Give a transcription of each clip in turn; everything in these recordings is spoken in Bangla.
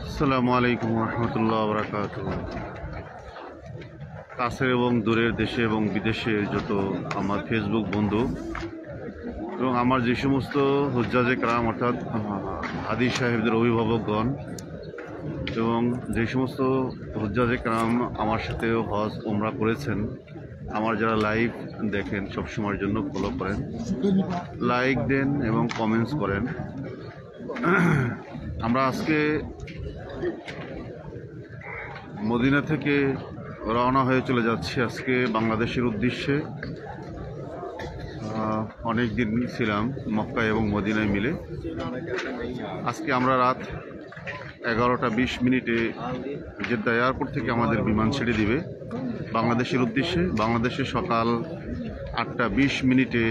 আসসালামু আলাইকুম রহমতুল্লাহ বারাকাতুহু। কাছের এবং দূরের দেশে এবং বিদেশের যত আমার ফেসবুক বন্ধু এবং আমার যে সমস্ত হুজ্জাজে কেরাম অর্থাৎ হাদি সাহেবদের অভিভাবকগণ এবং যে সমস্ত হুজ্জাজে কেরাম আমার সাথে হজ ওমরা করেছেন, আমার যারা লাইভ দেখেন সবসময়ের জন্য ফলো করেন, লাইক দেন এবং কমেন্টস করেন। আমরা আজকে মদিনা থেকে রওনা হয়ে চলে যাচ্ছি আজকে বাংলাদেশের উদ্দেশ্যে। অনেক দিন ছিলাম মক্কা এবং মদিনায় মিলে। আজকে আমরা রাত 11টা 20 মিনিটে জেদ্দা এয়ারপোর্ট থেকে আমাদের বিমান ছেড়ে দিবে বাংলাদেশের উদ্দেশ্যে। বাংলাদেশে সকাল 8টা 20 মিনিটে,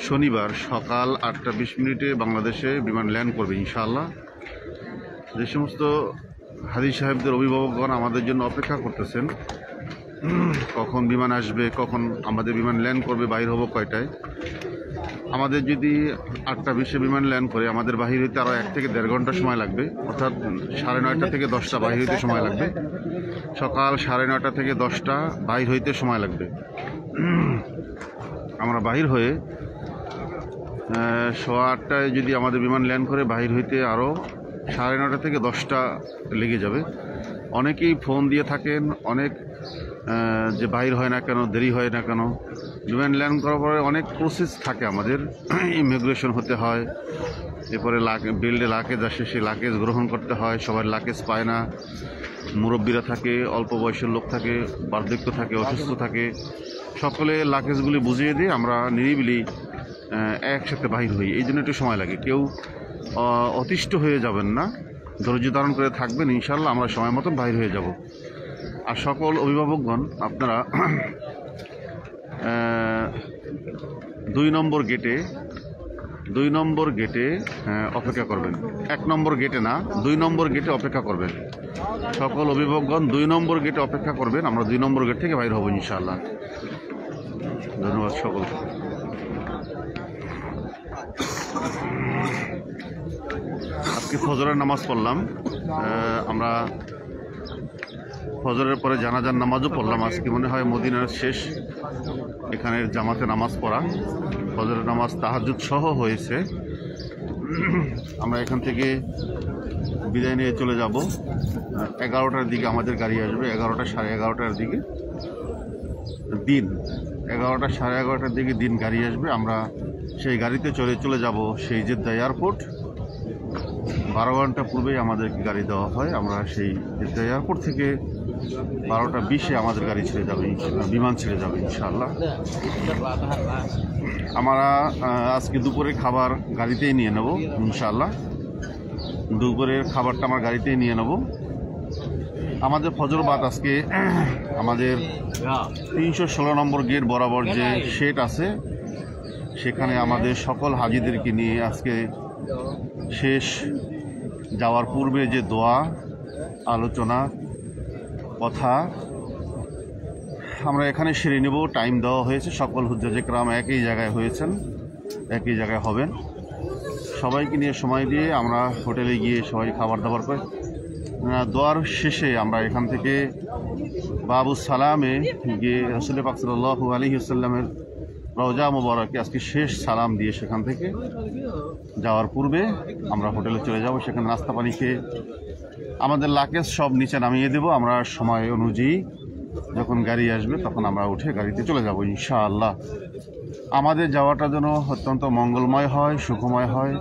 শনিবার সকাল 8টা 20 মিনিটে বাংলাদেশে বিমান ল্যান্ড করবে ইনশাআল্লাহ। যে সমস্ত হাদি সাহেবদের অভিভাবকগণ আমাদের জন্য অপেক্ষা করতেছেন, কখন বিমান আসবে, কখন আমাদের বিমান ল্যান্ড করবে, বাইর হবো কয়টায়। আমাদের যদি 8টা 20-এ বিমান ল্যান্ড করে আমাদের বাহির হইতে আরও 1 থেকে 1.5 ঘন্টা সময় লাগবে, অর্থাৎ 9:30 থেকে 10টা বাহির হইতে সময় লাগবে। সকাল 9:30 থেকে 10টা বাহির হইতে সময় লাগবে। আমরা বাহির হয়ে 8:15টায় যদি আমাদের বিমান ল্যান্ড করে বাহির হইতে আরও 9:30 থেকে 10টা লেগে যাবে। অনেকেই ফোন দিয়ে থাকেন অনেক যে বাহির হয় না কেন, দেরি হয় না কেন। বিমান ল্যান্ড করার পরে অনেক প্রসেস থাকে আমাদের, ইমিগ্রেশন হতে হয়, এরপরে বিল্ডে লাকেজ আসে, সেই লাকেজ গ্রহণ করতে হয়। সবার লাকেজ পায় না, মুরব্বীরা থাকে, অল্প বয়সের লোক থাকে, বার্ধক্য থাকে, অসুস্থ থাকে, সকলে লাকেজগুলি বুঝিয়ে দিয়ে আমরা নিরিবিলি একসাথে বাহির হই। এই জন্য একটু সময় লাগে। কেউ অতিষ্ঠ হয়ে যাবেন না, ধৈর্য ধারণ করে থাকবেন, ইনশাল্লাহ আমরা সময় মতন বাহির হয়ে যাব। আর সকল অভিভাবকগণ আপনারা 2 নম্বর গেটে অপেক্ষা করবেন। 1 নম্বর গেটে না, 2 নম্বর গেটে অপেক্ষা করবেন। সকল অভিভাবকগণ 2 নম্বর গেটে অপেক্ষা করবেন। আমরা 2 নম্বর গেট থেকে বাইর হব ইনশাআল্লাহ। ধন্যবাদ সকল। আজকে ফজরের নামাজ পড়লাম, আমরা ফজরের পরে জানাজার নামাজও পড়লাম। আজকে মনে হয় মদিনার শেষ এখানের জামাতে নামাজ পড়া, ফজরের নামাজ তাহাজ্জুদ সহ হয়েছে। আমরা এখান থেকে বিদায় নিয়ে চলে যাব। 11টার দিকে আমাদের গাড়ি আসবে, 11টা 11:30টার দিকে দিন, 11টা 11:30টার দিকে দিন গাড়ি আসবে। আমরা সেই গাড়িতে চলে যাব সেই জেদ্দা এয়ারপোর্ট। 12 ঘন্টা পূর্বেই আমাদেরকে গাড়ি দেওয়া হয়। আমরা সেই জেদ্দা এয়ারপোর্ট থেকে 12টা 20-এ আমাদের গাড়ি ছেড়ে যাবে, বিমান ছেড়ে যাবে ইনশাআল্লাহ। আমরা আজকে দুপুরের খাবার গাড়িতেই নিয়ে নেব ইনশাআল্লাহ। দুপুরের খাবারটা আমার গাড়িতেই নিয়ে নেব। আমাদের ফজর বাদ আজকে আমাদের 316 নম্বর গেট বরাবর যে শেড আছে, সেখানে আমাদের সকল হাজিদেরকে নিয়ে আজকে শেষ যাওয়ার পূর্বে যে দোয়া, আলোচনা, কথা আমরা এখানে সেরে নেব। টাইম দেওয়া হয়েছে, সকল হুজ্জাজে কেরাম একই জায়গায় হয়েছেন, একই জায়গায় হবেন। সবাইকে নিয়ে সময় দিয়ে আমরা হোটেলে গিয়ে সবাই খাবার দাবার করে দোয়ার শেষে আমরা এখান থেকে বাবু সালামে গিয়ে রাসূল পাক সাল্লাল্লাহু আলাইহি ওয়াসাল্লামের রওজা মুবারকে আজকে শেষ সালাম দিয়ে সেখান থেকে যাওয়ার পূর্বে আমরা হোটেলে চলে যাব। সেখানে নাস্তা পানি খেয়ে আমাদের লাকেজ সব নিচে নামিয়ে দেব। আমরা সময় অনুযায়ী যখন গাড়ি আসবে তখন আমরা উঠে গাড়িতে চলে যাব ইনশাআল্লাহ। আমাদের যাওয়াটা যেন অত্যন্ত মঙ্গলময় হয়, সুখময় হয়,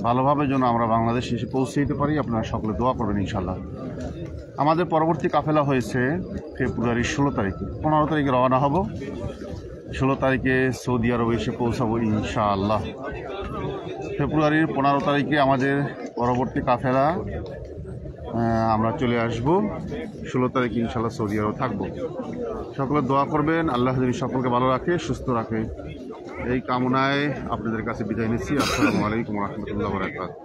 ভালোভাবে যেন আমরা বাংলাদেশে এসে পৌঁছে দিতে পারি। আপনারা সকলে দোয়া করবেন ইনশাআল্লাহ। আমাদের পরবর্তী কাফেলা হয়েছে ফেব্রুয়ারির 16 তারিখে। 15 তারিখে রওনা হব, 16 তারিখে সৌদি আরবে এসে পৌঁছাবো ইনশাআল্লাহ। ফেব্রুয়ারির 15 তারিখে আমাদের পরবর্তী কাফেলা, আমরা চলে আসব। 16 তারিখে ইনশাআল্লাহ সৌদি আরবে থাকবো। সকলে দোয়া করবেন, আল্লাহ যদি সকলকে ভালো রাখে, সুস্থ রাখে, এই কামনায় আপনাদের কাছে বিদায় নিচ্ছি। আসসালামু আলাইকুম ওয়া রাহমাতুল্লাহি ওয়া বারাকাতুহু।